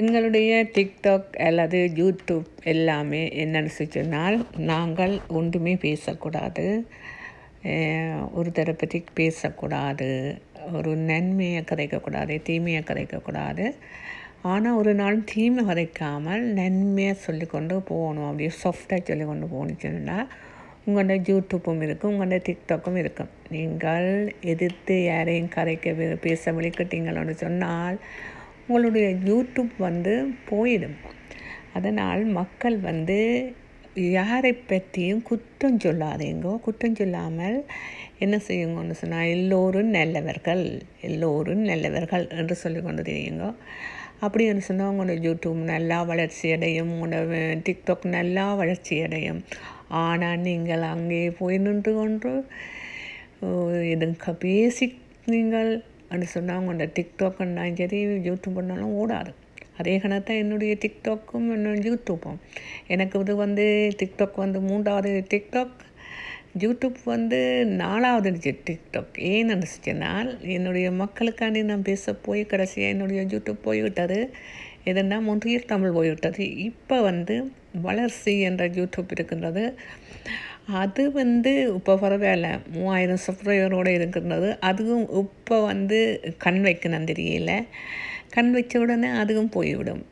எங்களுடைய டிக்டாக் அல்லது யூடியூப் எல்லாமே என்னென்னு சொன்னால் நாங்கள் ஒன்றுமே பேசக்கூடாது, ஒருத்தரை பற்றி பேசக்கூடாது, ஒரு நன்மையை கதைக்கக்கூடாது, தீமையை கதைக்கக்கூடாது. ஆனால் ஒரு நாள் தீமை கதைக்காமல் நன்மையை சொல்லிக்கொண்டு போகணும். அப்படியே சாஃப்டாக சொல்லி கொண்டு போகணுச்சுன்னா உங்களோட யூடியூப்பும் இருக்கும், உங்களோட டிக்டாக்கும் இருக்கும். நீங்கள் எதிர்த்து யாரையும் பேச விழிக்கிட்டீங்களோன்னு சொன்னால் உங்களுடைய யூடியூப் போயிடும். அதனால் மக்கள் யாரை பற்றியும் குற்றம் சொல்லாதீங்கோ. குற்றம் சொல்லாமல் என்ன செய்யுங்கன்னு சொன்னால் எல்லோரும் நல்லவர்கள் என்று சொல்லி கொண்டு தெரியுங்கோ. அப்படின்னு சொன்னால் உங்களோட யூடியூப் நல்லா வளர்ச்சி அடையும், உங்களோட டிக்டாக் நல்லா வளர்ச்சி அடையும். ஆனால் நீங்கள் அங்கே போய் நின்று கொண்டு எதுங்க பேசி நீங்கள் அப்படின்னு சொன்னால் உங்களோட டிக்டாக் பண்ணாலும் சரி, யூடியூப் பண்ணாலும் ஓடாது. அதே கணத்தான் என்னுடைய டிக்டாக்கும் என்னோட யூடியூப்பும். எனக்கு டிக்டாக் 3வது டிக்டாக், யூடியூப் 4வது டிக்டாக். ஏன்னு நினச்சிச்சினால் என்னுடைய மக்களுக்காண்டி நான் பேச போய் கடைசியாக என்னுடைய யூடியூப் போய்விட்டது. எதுனா மொன்றியல் தமிழ் போய்விட்டது. இப்போ வளர்ச்சி என்ற யூடியூப் இருக்கின்றது. அது இப்போ பரவாயில்ல, 3000 சப்ஸ்கிரைபரோடு இருக்கின்றது. அதுவும் இப்போ கண் வைக்கணும் தெரியல. கண் வச்ச உடனே அதுவும் போய்விடும்.